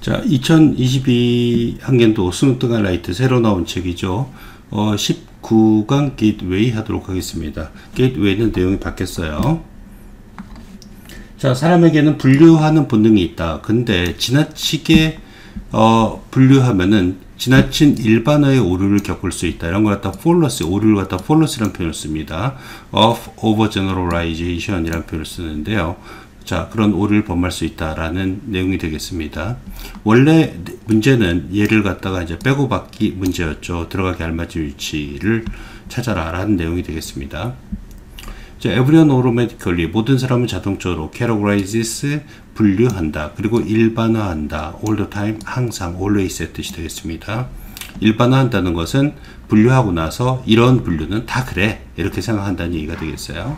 자, 2022 학년도 수능등할 라이트 새로 나온 책이죠. 19강 게이트웨이 하도록 하겠습니다. 게이트웨이는 내용이 바뀌었어요. 자, 사람에게는 분류하는 본능이 있다. 근데 지나치게 분류하면은 지나친 일반화의 오류를 겪을 수 있다. 이런 걸 갖다 fallacy, 오류를 갖다 fallacy라는 표현을 씁니다. of overgeneralization 이라는 표현을 쓰는데요. 자, 그런 오류를 범할 수 있다라는 내용이 되겠습니다. 원래 문제는 얘를 갖다가 이제 빼고 받기 문제였죠. 들어가기 알맞은 위치를 찾아라 라는 내용이 되겠습니다. 자, everyone automatically, 모든 사람은 자동적으로 categorizes, 분류한다. 그리고 일반화한다. all the time, 항상, always의 뜻이 되겠습니다. 일반화한다는 것은 분류하고 나서 이런 분류는 다 그래, 이렇게 생각한다는 얘기가 되겠어요.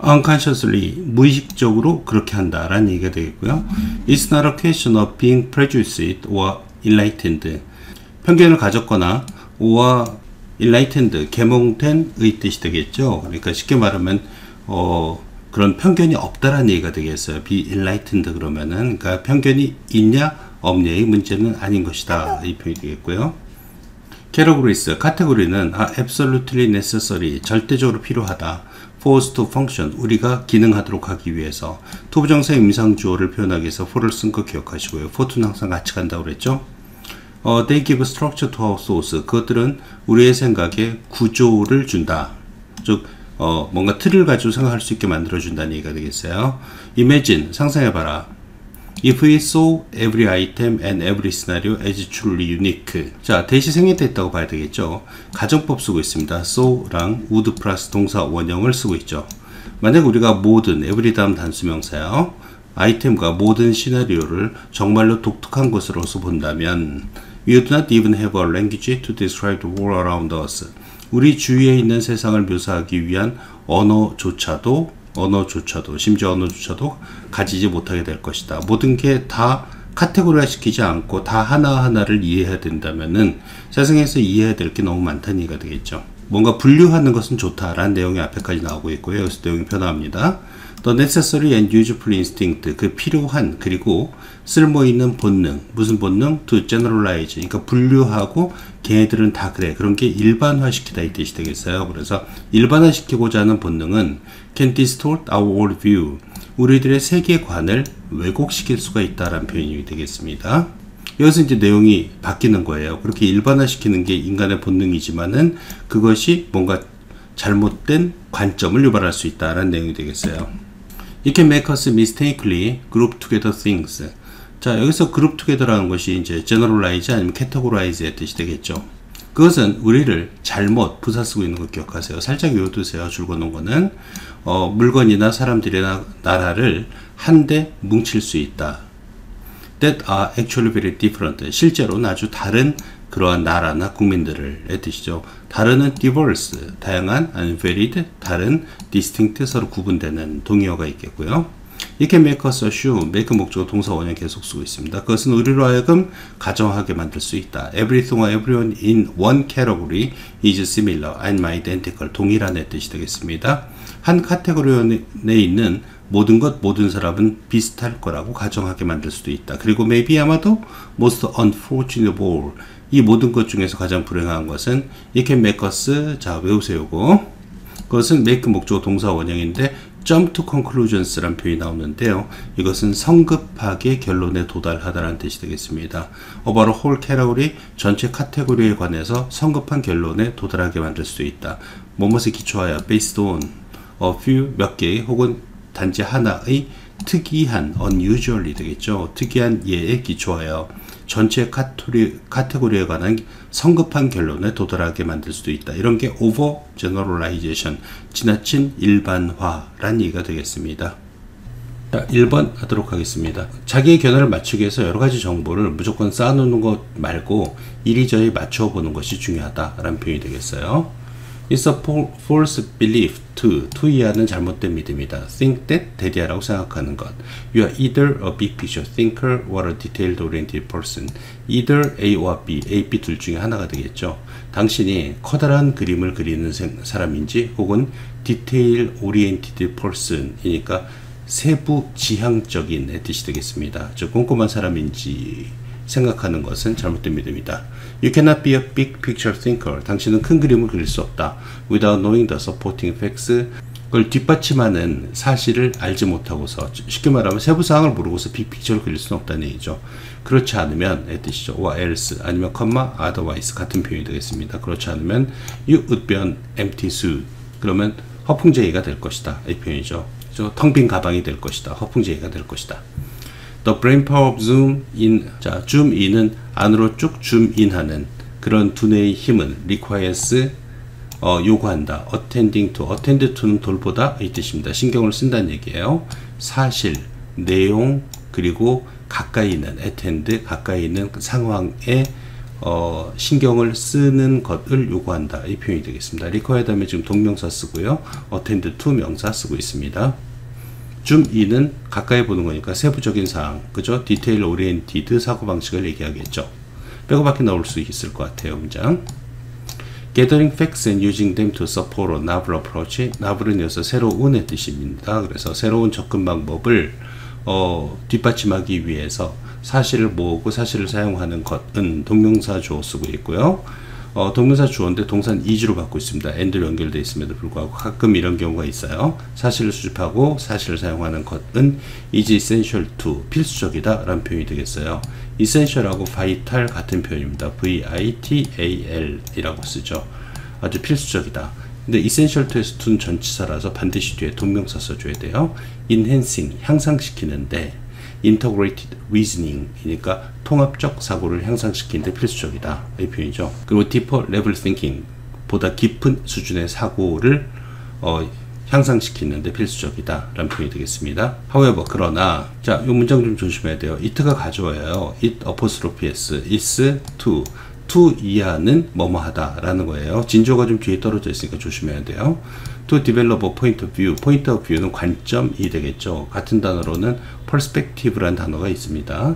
unconsciously, 무의식적으로 그렇게 한다라는 얘기가 되겠고요. It's not a question of being prejudiced or enlightened. 편견을 가졌거나 or enlightened, 계몽된 의 뜻이 되겠죠. 그러니까 쉽게 말하면 그런 편견이 없다라는 얘기가 되겠어요. be enlightened 그러면은, 그러니까 편견이 있냐 없냐의 문제는 아닌 것이다, 이 표현이 되겠고요. categories, 카테고리는 absolutely necessary, 절대적으로 필요하다. for us to function, 우리가 기능하도록 하기 위해서. 투부정사의 임상주어를 표현하기 위해서 for를 쓴 거 기억하시고요. for to는 항상 같이 간다고 그랬죠. They give structure to our thoughts, 그것들은 우리의 생각에 구조를 준다. 즉 뭔가 틀을 가지고 생각할 수 있게 만들어준다는 얘기가 되겠어요. Imagine, 상상해봐라. If we saw every item and every scenario as truly unique. 자, 대시 생략됐다고 봐야 되겠죠. 가정법 쓰고 있습니다. saw랑 would 플러스 동사 원형을 쓰고 있죠. 만약 우리가 모든, every 다음 단수명사요. 아이템과 모든 시나리오를 정말로 독특한 것으로서 본다면 We do not even have a language to describe the world around us. 우리 주위에 있는 세상을 묘사하기 위한 언어조차도 심지어 언어조차도 가지지 못하게 될 것이다. 모든 게 다 카테고리화 시키지 않고 다 하나하나를 이해해야 된다면은 세상에서 이해해야 될 게 너무 많다는 얘기가 되겠죠. 뭔가 분류하는 것은 좋다라는 내용이 앞에까지 나오고 있고요. 여기서 내용이 변화합니다. The necessary and useful instinct, 그 필요한 그리고 쓸모있는 본능, 무슨 본능? To generalize, 그러니까 분류하고 걔네들은 다 그래, 그런 게 일반화시키다 이 뜻이 되겠어요. 그래서 일반화시키고자 하는 본능은 can distort our worldview, 우리들의 세계관을 왜곡시킬 수가 있다라는 표현이 되겠습니다. 여기서 이제 내용이 바뀌는 거예요. 그렇게 일반화시키는 게 인간의 본능이지만은 그것이 뭔가 잘못된 관점을 유발할 수 있다라는 내용이 되겠어요. It can make us mistakenly group together things. 자, 여기서 group together라는 것이 이제 generalize 아니면 categorize의 뜻이 되겠죠. 그것은 우리를 잘못 부사 쓰고 있는 거 기억하세요. 살짝 외워두세요. 줄 거놓은 거는 물건이나 사람들이나 나라를 한데 뭉칠 수 있다. That are actually very different. 실제로는 아주 다른 그러한 나라나 국민들을 뜻이죠. 다른은 diverse, 다양한, 아니면 varied, 다른, distinct, 서로 구분되는 동의어가 있겠고요. It can make us assume, make 목적어 동사 원형 계속 쓰고 있습니다. 그것은 우리로 하여금 가정하게 만들 수 있다. Everything or everyone in one category is similar and identical. 동일한 뜻이 되겠습니다. 한 카테고리 내에 있는 모든 것, 모든 사람은 비슷할 거라고 가정하게 만들 수도 있다. 그리고 maybe 아마도 most unfortunate of all, 이 모든 것 중에서 가장 불행한 것은 it can make us, 자 외우세요고, 그것은 make 목적어 동사 원형인데 jump to conclusions 라는 표현이 나오는데요. 이것은 성급하게 결론에 도달하다라는 뜻이 되겠습니다. About a whole category, 전체 카테고리에 관해서 성급한 결론에 도달하게 만들 수도 있다. 뭐뭇에 기초하여 based on a few, 몇 개 혹은 단지 하나의 특이한, unusually 되겠죠. 특이한 예에 기초하여 전체 카테고리에 관한 성급한 결론에 도달하게 만들 수도 있다. 이런 게 overgeneralization, 지나친 일반화라는 얘기가 되겠습니다. 자, 1번 하도록 하겠습니다. 자기의 견해를 맞추기 위해서 여러 가지 정보를 무조건 쌓아놓는 것 말고 이리저리 맞춰 보는 것이 중요하다라는 표현이 되겠어요. It's a false belief to 이하는 잘못된 믿음이다. Think that, 대디하라고 생각하는 것. You are either a big picture thinker or a detailed oriented person. Either A와 B, A, B 둘 중에 하나가 되겠죠. 당신이 커다란 그림을 그리는 사람인지 혹은 detail oriented person이니까 세부 지향적인 뜻이 되겠습니다. 즉 꼼꼼한 사람인지 생각하는 것은 잘못된 믿음이다. You cannot be a big picture thinker. 당신은 큰 그림을 그릴 수 없다. Without knowing the supporting facts. 그걸 뒷받침하는 사실을 알지 못하고서, 쉽게 말하면 세부 사항을 모르고서 빅픽처를 그릴 수는 없다는 얘기죠. 그렇지 않으면 의 뜻이죠. or else 아니면 otherwise 같은 표현이 되겠습니다. 그렇지 않으면 you would be an empty suit. 그러면 허풍쟁이가 될 것이다. 이 표현이죠. 텅 빈 가방이 될 것이다. 허풍쟁이가 될 것이다. The brain power of zoom in. 자, zoom in은 안으로 쭉 zoom in하는 그런 두뇌의 힘은 requires 요구한다. attend to는 돌보다 이 뜻입니다. 신경을 쓴다는 얘기예요. 사실, 내용, 그리고 가까이 있는 attend, 가까이 있는 상황에 신경을 쓰는 것을 요구한다. 이 표현이 되겠습니다. require 다음에 지금 동명사 쓰고요. attend to 명사 쓰고 있습니다. zoom in은 가까이 보는 거니까 세부적인 사항, 그죠? detail oriented 사고방식을 얘기하겠죠. 빼고밖에 나올 수 있을 것 같아요. 문장. Gathering facts and using them to support a novel approach. novel은 여기서 새로운의 뜻입니다. 그래서 새로운 접근 방법을 뒷받침하기 위해서 사실을 모으고 사실을 사용하는 것은 동명사 주어 쓰고 있고요. 동명사 주어인데 동사는 is로 갖고 있습니다. and로 연결되어 있음에도 불구하고 가끔 이런 경우가 있어요. 사실을 수집하고 사실을 사용하는 것은 is essential to, 필수적이다 라는 표현이 되겠어요. essential하고 vital 같은 표현입니다. vital 이라고 쓰죠. 아주 필수적이다. 근데 essential to에서 to는 전치사라서 반드시 뒤에 동명사 써줘야 돼요. enhancing, 향상시키는데 integrated reasoning 이니까 통합적 사고를 향상시키는데 필수적이다. 이 표현이죠. 그리고 deeper level thinking, 보다 깊은 수준의 사고를 향상시키는데 필수적이다 라는 표현이 되겠습니다. however, 그러나, 자, 이 문장 좀 조심해야 돼요. it가 가져와요. it apostrophe s is to 이하는 뭐뭐 하다 라는 거예요. 진조가 좀 뒤에 떨어져 있으니까 조심해야 돼요. to develop a point of view, point of view는 관점이 되겠죠. 같은 단어로는 perspective라는 단어가 있습니다.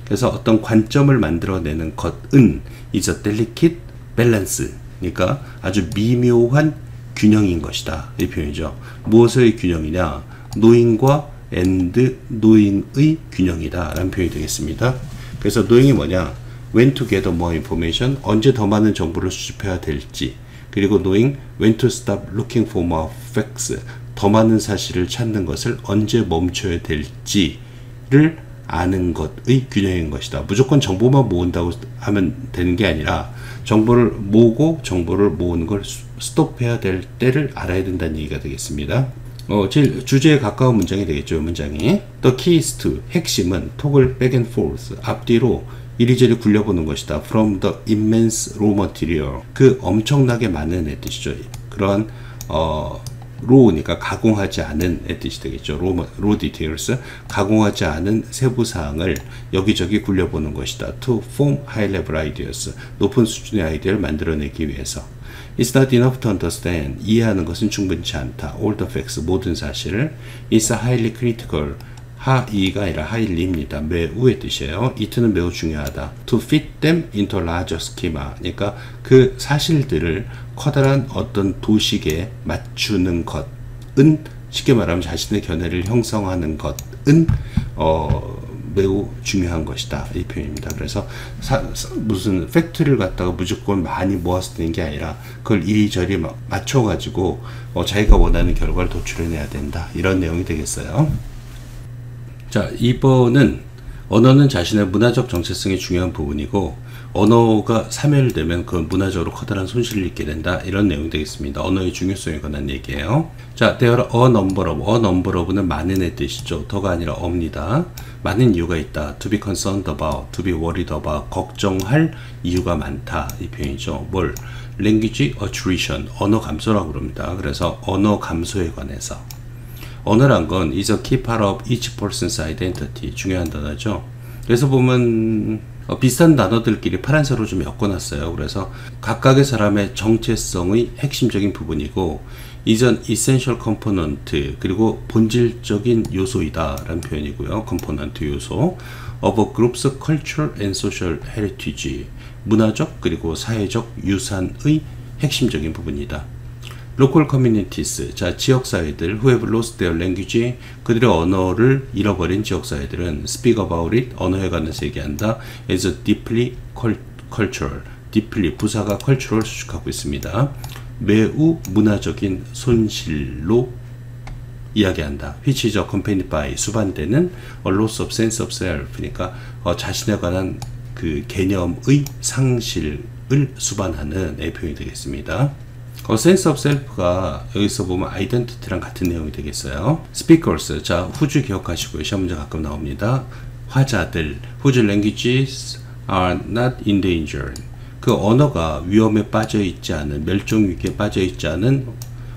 그래서 어떤 관점을 만들어내는 것은 is a delicate balance, 그러니까 아주 미묘한 균형인 것이다. 이 표현이죠. 무엇의 균형이냐? knowing과 and knowing의 균형이다 라는 표현이 되겠습니다. 그래서 knowing이 뭐냐? when to gather more information, 언제 더 많은 정보를 수집해야 될지, 그리고 knowing when to stop looking for more facts, 더 많은 사실을 찾는 것을 언제 멈춰야 될지를 아는 것의 균형인 것이다. 무조건 정보만 모은다고 하면 되는 게 아니라 정보를 모으고 정보를 모으는 걸 스톱해야 될 때를 알아야 된다는 얘기가 되겠습니다. 제일 주제에 가까운 문장이 되겠죠. 문장이 The key is to, 핵심은 톡을 back and forth, 앞뒤로 이리저리 굴려보는 것이다. From the immense raw material, 그 엄청나게 많은 의 뜻이죠. 그런 raw니까 가공하지 않은 의 뜻이 되겠죠. raw details, 가공하지 않은 세부 사항을 여기저기 굴려보는 것이다. To form high level ideas, 높은 수준의 아이디어를 만들어내기 위해서. It's not enough to understand, 이해하는 것은 충분치 않다. All the facts, 모든 사실을. It's highly critical, 하이가 아니라 하일리입니다. 매우의 뜻이에요. it는 매우 중요하다. To fit them into larger schema, 그러니까 그 사실들을 커다란 어떤 도식에 맞추는 것은, 쉽게 말하면 자신의 견해를 형성하는 것은 매우 중요한 것이다. 이 표현입니다. 그래서 무슨 팩트를 갖다가 무조건 많이 모아서 되는 게 아니라 그걸 이리저리 맞춰가지고 자기가 원하는 결과를 도출해내야 된다. 이런 내용이 되겠어요. 자, 2번은 언어는 자신의 문화적 정체성이 중요한 부분이고 언어가 사멸되면 그 문화적으로 커다란 손실을 입게 된다. 이런 내용이 되겠습니다. 언어의 중요성에 관한 얘기예요. 자, there are a number of, a number of는 많은의 뜻이죠. 더가 아니라 없니다. 많은 이유가 있다. To be concerned about, to be worried about, 걱정할 이유가 많다. 이 표현이죠. 뭘? Language attrition, 언어 감소라고 그럽니다. 그래서 언어 감소에 관해서. 언어란 건 is a key part of each person's identity, 중요한 단어죠. 그래서 보면 비슷한 단어들끼리 파란색으로 좀 엮어놨어요. 그래서 각각의 사람의 정체성의 핵심적인 부분이고 is an essential component, 그리고 본질적인 요소이다 라는 표현이고요. component 요소 of a group's cultural and social heritage, 문화적 그리고 사회적 유산의 핵심적인 부분이다. local communities, 자 지역사회들 who have lost their language, 그들의 언어를 잃어버린 지역사회들은 speak about it, 언어에 관해서 얘기한다. as a deeply cultural, deeply 부사가 cultural 수식하고 있습니다. 매우 문화적인 손실로 이야기한다. which is accompanied by 수반되는 a loss of sense of self, 그러니까 자신에 관한 그 개념의 상실을 수반하는 표현이 되겠습니다. sense of self가 여기서 보면 identity랑 같은 내용이 되겠어요. speakers, 자 후주 기억하시고요. 시험 문제 가끔 나옵니다. 화자들, whose languages are not endangered, 그 언어가 위험에 빠져 있지 않은, 멸종 위기에 빠져 있지 않은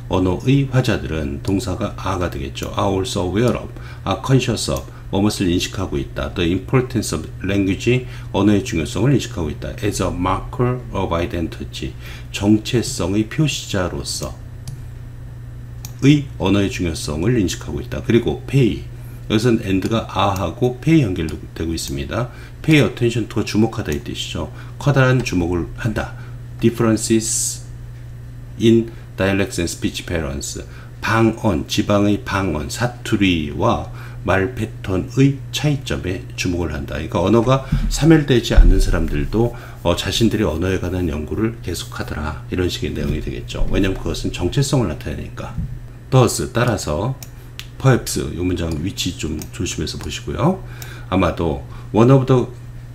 언어의 화자들은 동사가 are가 되겠죠. are also aware of, are conscious of, 무엇을 인식하고 있다. The importance of language, 언어의 중요성을 인식하고 있다. as a marker of identity, 정체성의 표시자로서 의 언어의 중요성을 인식하고 있다. 그리고 pay, 여기서는 and가 a하고 pay 연결되고 있습니다. pay attention to가 주목하다 이 뜻이죠. 커다란 주목을 한다. differences in dialects and speech patterns, 방언, 지방의 방언, 사투리와 말 패턴의 차이점에 주목을 한다. 그러니까 언어가 사멸되지 않는 사람들도 자신들의 언어에 관한 연구를 계속하더라. 이런 식의 내용이 되겠죠. 왜냐하면 그것은 정체성을 나타내니까. thus, 따라서 perhaps, 이 문장 위치 좀 조심해서 보시고요. 아마도 one of the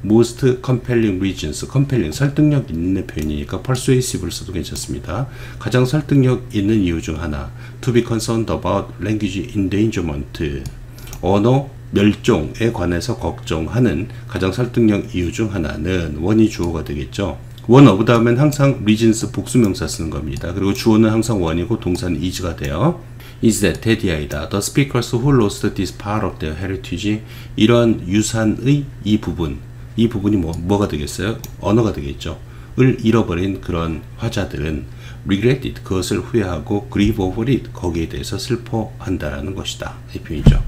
most compelling reasons, compelling, 설득력 있는 표현이니까 persuasive를 써도 괜찮습니다. 가장 설득력 있는 이유 중 하나, to be concerned about language endangerment, 언어 멸종에 관해서 걱정하는 가장 설득력 이유 중 하나는 원이 주어가 되겠죠. one of 다음엔 항상 reasons 복수명사 쓰는 겁니다. 그리고 주어는 항상 원이고 동사는 is가 돼요. is that 대디아이다. The speakers who lost this part of their heritage, 이러한 유산의 이 부분이 뭐가 되겠어요? 언어가 되겠죠. 을 잃어버린 그런 화자들은 regret it, 그것을 후회하고 grieve over it, 거기에 대해서 슬퍼한다라는 것이다. 이 표현이죠.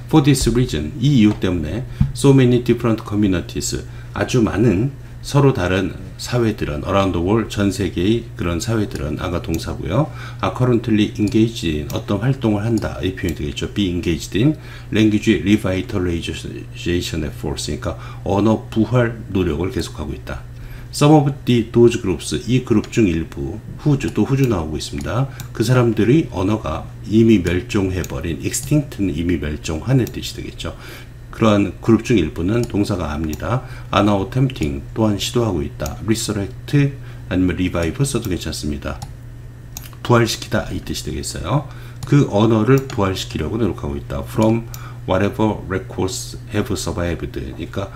For this reason, 이 이유 때문에 so many different communities, 아주 많은 서로 다른 사회들은 around the world, 전 세계의 그런 사회들은 아가 동사고요. are currently engaged in, 어떤 활동을 한다. 이 표현이 되겠죠. be engaged in language revitalization efforts, 그러니까 언어 부활 노력을 계속하고 있다. Some of those groups, 이 그룹 중 일부, 또 후주 나오고 있습니다. 그 사람들의 언어가 이미 멸종해버린, extinct는 이미 멸종하는 뜻이 되겠죠. 그러한 그룹 중 일부는 동사가 are입니다. are now attempting, 또한 시도하고 있다. resurrect 아니면 revive 써도 괜찮습니다. 부활시키다 이 뜻이 되겠어요. 그 언어를 부활시키려고 노력하고 있다. from whatever records have survived, 그러니까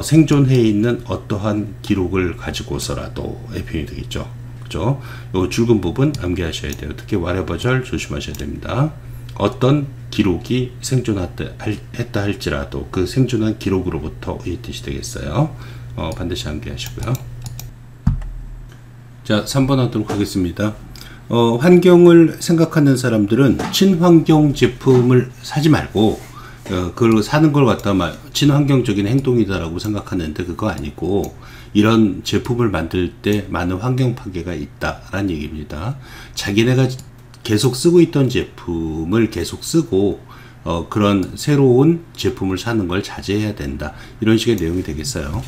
생존해 있는 어떠한 기록을 가지고서라도 의 표현이 되겠죠. 그죠? 요 줄근 부분 암기하셔야 돼요. 특히 whatever 절 조심하셔야 됩니다. 어떤 기록이 생존했다 할지라도 그 생존한 기록으로부터 이 뜻이 되겠어요. 반드시 암기하시고요. 자, 3번 하도록 하겠습니다. 환경을 생각하는 사람들은 친환경 제품을 사지 말고 그걸 사는 걸 갖다 친환경적인 행동이다라고 생각하는데 그거 아니고 이런 제품을 만들 때 많은 환경 파괴가 있다라는 얘기입니다. 자기네가 계속 쓰고 있던 제품을 계속 쓰고 그런 새로운 제품을 사는 걸 자제해야 된다. 이런 식의 내용이 되겠어요.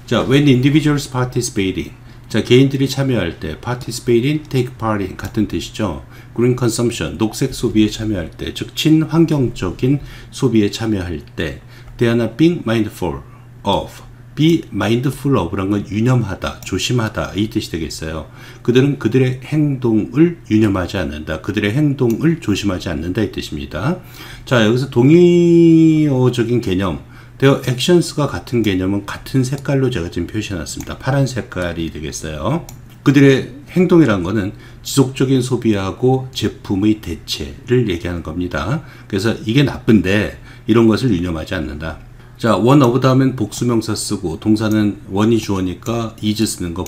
자, when individuals participate in, 자, 개인들이 참여할 때 participate in, take part in 같은 뜻이죠. green consumption, 녹색 소비에 참여할 때, 즉 친환경적인 소비에 참여할 때 they are not being mindful of, be mindful of라는 건 유념하다, 조심하다 이 뜻이 되겠어요. 그들은 그들의 행동을 유념하지 않는다, 그들의 행동을 조심하지 않는다 이 뜻입니다. 자, 여기서 동의어적인 개념, their actions가 같은 개념은 같은 색깔로 제가 지금 표시해놨습니다. 파란 색깔이 되겠어요. 그들의 행동이란 거는 지속적인 소비하고 제품의 대체를 얘기하는 겁니다. 그래서 이게 나쁜데 이런 것을 유념하지 않는다. 자, one of 다음엔 복수명사 쓰고 동사는 원이 주어니까 is 쓰는 거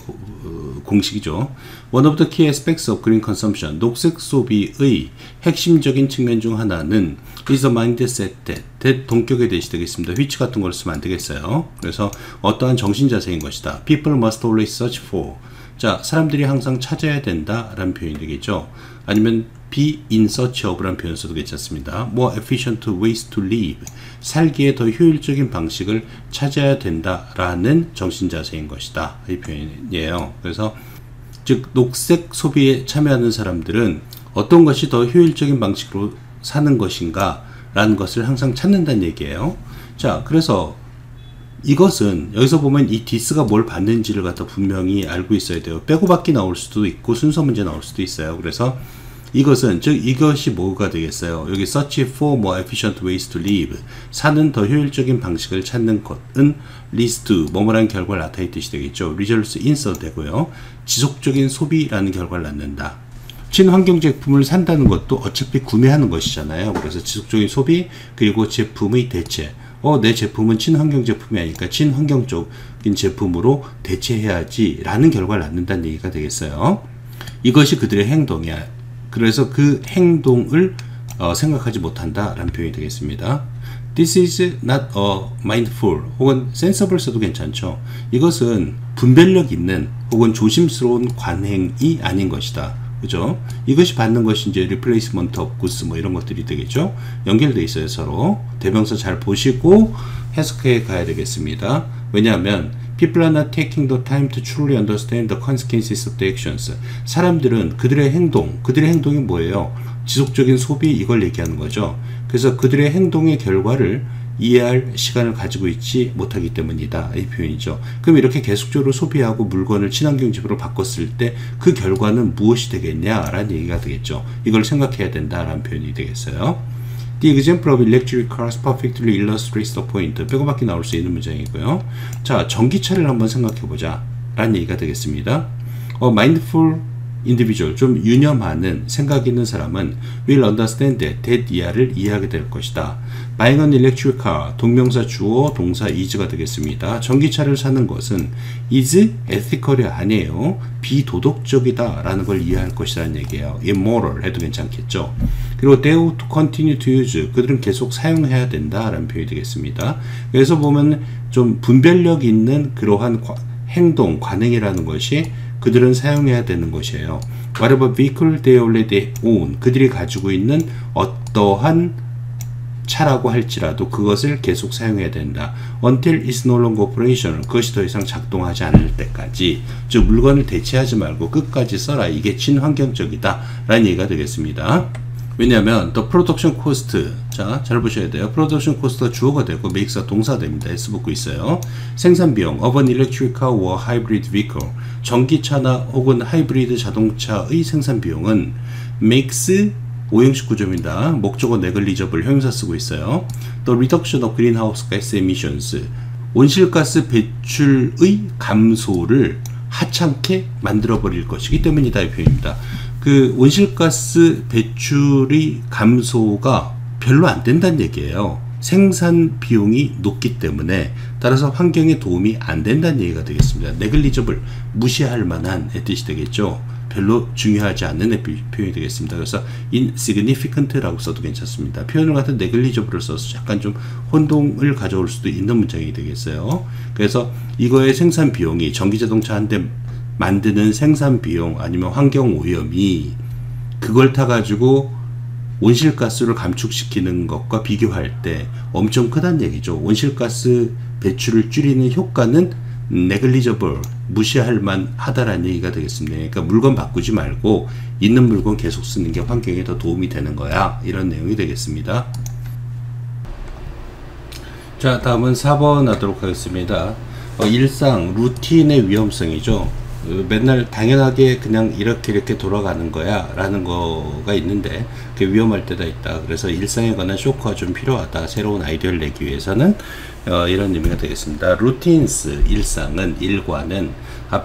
공식이죠. One of the key aspects of green consumption, 녹색 소비의 핵심적인 측면 중 하나는 is a mindset that, 동격의 대시 되겠습니다. which 같은 걸 쓰면 안 되겠어요. 그래서 어떠한 정신 자세인 것이다. People must always search for, 자, 사람들이 항상 찾아야 된다 라는 표현이 되겠죠. 아니면 be in search of 라는 표현 써도 괜찮습니다. more efficient ways to live, 살기에 더 효율적인 방식을 찾아야 된다 라는 정신자세인 것이다, 이 표현이에요. 그래서 즉 녹색 소비에 참여하는 사람들은 어떤 것이 더 효율적인 방식으로 사는 것인가 라는 것을 항상 찾는다는 얘기예요. 자, 그래서 이것은 여기서 보면 이 디스가 뭘 받는지를 갖다 분명히 알고 있어야 돼요. 빼고 받기 나올 수도 있고 순서 문제 나올 수도 있어요. 그래서 이것은, 즉 이것이 뭐가 되겠어요? 여기 search for more efficient ways to live, 사는 더 효율적인 방식을 찾는 것은 leads to 뭐뭐라는 결과를 나타낼 뜻이 되겠죠. results in 써도 되고요. 지속적인 소비라는 결과를 낳는다. 친환경 제품을 산다는 것도 어차피 구매하는 것이잖아요. 그래서 지속적인 소비, 그리고 제품의 대체. 내 제품은 친환경 제품이 아니니까 친환경적인 제품으로 대체해야지 라는 결과를 낳는다는 얘기가 되겠어요. 이것이 그들의 행동이야. 그래서 그 행동을 생각하지 못한다 라는 표현이 되겠습니다. This is not a mindful 혹은 sensible 써도 괜찮죠. 이것은 분별력 있는 혹은 조심스러운 관행이 아닌 것이다. 그죠? 이것이 받는 것이 이제 replacement of goods 뭐 이런 것들이 되겠죠. 연결되어 있어요, 서로. 대명사 잘 보시고 해석해 가야 되겠습니다. 왜냐하면 people are not taking the time to truly understand the consequences of their actions. 사람들은 그들의 행동이 뭐예요? 지속적인 소비, 이걸 얘기하는 거죠. 그래서 그들의 행동의 결과를 이해할 시간을 가지고 있지 못하기 때문이다, 이 표현이죠. 그럼 이렇게 계속적으로 소비하고 물건을 친환경 제품으로 바꿨을 때 그 결과는 무엇이 되겠냐라는 얘기가 되겠죠. 이걸 생각해야 된다라는 표현이 되겠어요. The example of electric cars perfectly illustrates the point. 빼고받기 나올 수 있는 문장이고요. 자, 전기차를 한번 생각해보자 라는 얘기가 되겠습니다. Mindful individual, 좀 유념하는 생각 있는 사람은 will understand that 이하를 이해하게 될 것이다. Buying an electric car, 동명사 주어 동사 is가 되겠습니다. 전기차를 사는 것은 is ethical이 아니에요. 비도덕적이다 라는 걸 이해할 것이라는 얘기예요. immoral 해도 괜찮겠죠. 그리고 they ought to continue to use, 그들은 계속 사용해야 된다 라는 표현이 되겠습니다. 그래서 보면 좀 분별력 있는 그러한 행동, 관행이라는 것이 그들은 사용해야 되는 것이에요. Whatever vehicle they already own, 그들이 가지고 있는 어떠한 차라고 할지라도 그것을 계속 사용해야 된다. Until it's no longer operational, 그것이 더 이상 작동하지 않을 때까지. 즉 물건을 대체하지 말고 끝까지 써라. 이게 친환경적이다 라는 얘기가 되겠습니다. 왜냐하면 the production cost, 자, 잘 보셔야 돼요. production cost가 주어가 되고 makes가 동사 됩니다. S 붙고 있어요. 생산 비용 of an electric car or hybrid vehicle, 전기차나 혹은 하이브리드 자동차의 생산 비용은 makes 오형식 구조입니다. 목적어 negligible 형용사 쓰고 있어요. The reduction of greenhouse gas emissions, 온실가스 배출의 감소를 하찮게 만들어버릴 것이기 때문이다, 이 표현입니다. 그 온실가스 배출의 감소가 별로 안 된다는 얘기예요. 생산 비용이 높기 때문에, 따라서 환경에 도움이 안 된다는 얘기가 되겠습니다. negligible, 무시할 만한 뜻이 되겠죠. 별로 중요하지 않는 표현이 되겠습니다. 그래서 insignificant라고 써도 괜찮습니다. 표현을 갖다 negligible을 써서 약간 좀 혼동을 가져올 수도 있는 문장이 되겠어요. 그래서 이거의 생산 비용이, 전기자동차 한 대 만드는 생산 비용 아니면 환경 오염이 그걸 타가지고 온실가스를 감축시키는 것과 비교할 때 엄청 크다는 얘기죠. 온실가스 배출을 줄이는 효과는 negligible, 무시할 만하다라는 얘기가 되겠습니다. 그러니까 물건 바꾸지 말고 있는 물건 계속 쓰는 게 환경에 더 도움이 되는 거야, 이런 내용이 되겠습니다. 자, 다음은 4번 하도록 하겠습니다. 일상, 루틴의 위험성이죠. 맨날 당연하게 그냥 이렇게 돌아가는 거야 라는 거가 있는데 그게 위험할 때가 있다. 그래서 일상에 관한 쇼크가 좀 필요하다. 새로운 아이디어를 내기 위해서는 이런 의미가 되겠습니다. routines, 일상은, 일과는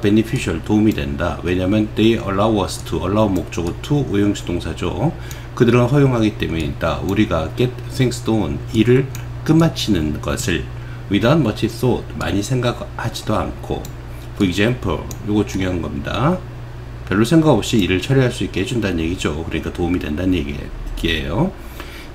beneficial, 도움이 된다. 왜냐하면 they allow us to, allow 목적어 to 오형식 동사죠. 그들은 허용하기 때문이다. 우리가 get things done, 일을 끝마치는 것을 without much thought, 많이 생각하지도 않고. For example, 요거 중요한 겁니다. 별로 생각 없이 일을 처리할 수 있게 해준다는 얘기죠. 그러니까 도움이 된다는 얘기예요.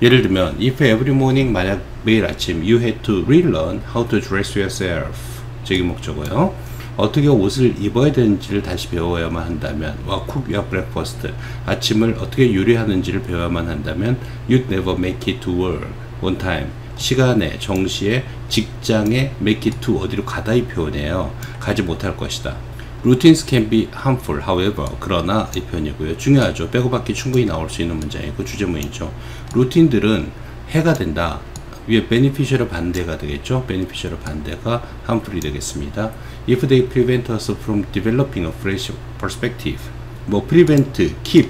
예를 들면 if every morning, 만약 매일 아침 you had to relearn how to dress yourself, 저기 목적어요. 어떻게 옷을 입어야 되는지를 다시 배워야만 한다면, cook your breakfast, 아침을 어떻게 요리하는지를 배워야만 한다면, you'd never make it to work on time, 시간에, 정시에, 직장에 make it to 어디로 가다 이 표현이에요. 가지 못할 것이다. Routines can be harmful, however, 그러나 이 표현이고요. 중요하죠. 빼고받기 충분히 나올 수 있는 문장이고 주제문이죠. 루틴들은 해가 된다. 위에 beneficial 반대가 되겠죠. beneficial 반대가 harmful이 되겠습니다. If they prevent us from developing a fresh perspective, 뭐 prevent, keep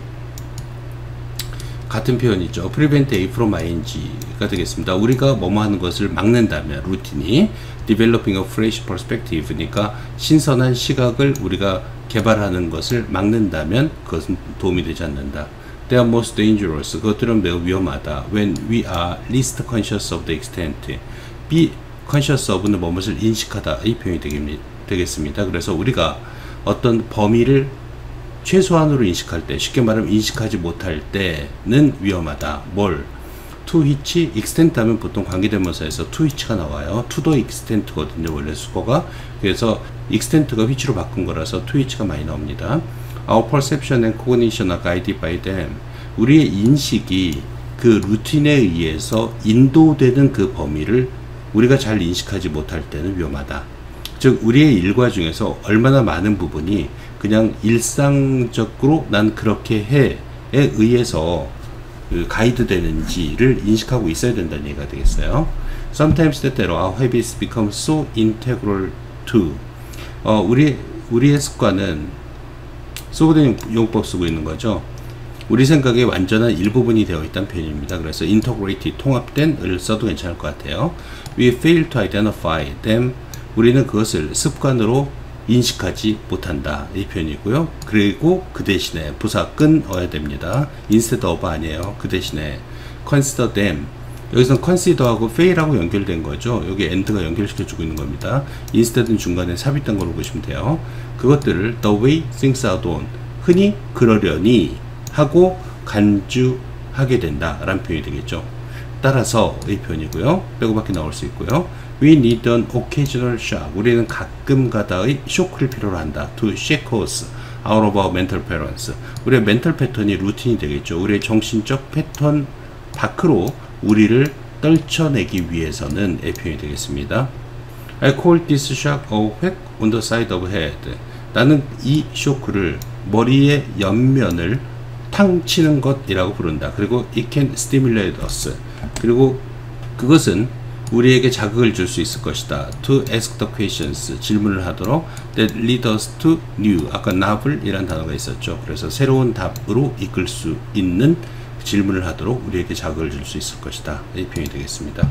같은 표현이죠. prevent A from ing가 되겠습니다. 우리가 뭐뭐 하는 것을 막는다면 루틴이 developing a fresh perspective니까 신선한 시각을 우리가 개발하는 것을 막는다면 그것은 도움이 되지 않는다. They are most dangerous. 그것들은 매우 위험하다. When we are least conscious of the extent. Be conscious of는 무엇을 인식하다. 이 표현이 되겠습니다. 그래서 우리가 어떤 범위를 최소한으로 인식할 때, 쉽게 말하면 인식하지 못할 때는 위험하다. 뭘? to which extent 하면 보통 관계대명사에서 to which가 나와요. to the extent거든요. 원래 수거가. 그래서 extent가 which로 바꾼 거라서 to which가 많이 나옵니다. Our perception and cognition are guided by them. 우리의 인식이 그 루틴에 의해서 인도되는 그 범위를 우리가 잘 인식하지 못할 때는 위험하다. 즉 우리의 일과 중에서 얼마나 많은 부분이 그냥 일상적으로 난 그렇게 해에 의해서 그 가이드 되는지를 인식하고 있어야 된다는 얘기가 되겠어요. Sometimes 때때로 our habits become so integral to 우리의 습관은 소고된 용법 쓰고 있는 거죠. 우리 생각의 완전한 일부분이 되어 있다는 표현입니다. 그래서 integrated, 통합된을 써도 괜찮을 것 같아요. We fail to identify them. 우리는 그것을 습관으로 인식하지 못한다. 이 표현이고요. 그리고 그 대신에 부사 끊어야 됩니다. instead of 아니에요. 그 대신에 consider them. 여기서는 consider하고 fail하고 연결된 거죠. 여기 and가 연결시켜주고 있는 겁니다. instead는 중간에 삽입된 걸로 보시면 돼요. 그것들을 the way things are done, 흔히 그러려니 하고 간주하게 된다 라는 표현이 되겠죠. 따라서 이 표현이고요. 빼고밖에 나올 수 있고요. We need an occasional shock. 우리는 가끔 가다의 쇼크를 필요로 한다. To shake us out of our mental patterns. 우리의 멘탈 패턴이 루틴이 되겠죠. 우리의 정신적 패턴 밖으로 우리를 떨쳐내기 위해서는 이 표현이 되겠습니다. I call this shock a whack on the side of head. 나는 이 쇼크를 머리의 옆면을 탕 치는 것이라고 부른다. 그리고 it can stimulate us. 그리고 그것은 우리에게 자극을 줄 수 있을 것이다. To ask the questions. 질문을 하도록. That lead us to new. 아까 novel 이란 단어가 있었죠. 그래서 새로운 답으로 이끌 수 있는 질문을 하도록 우리에게 자극을 줄 수 있을 것이다. 이 표현이 되겠습니다.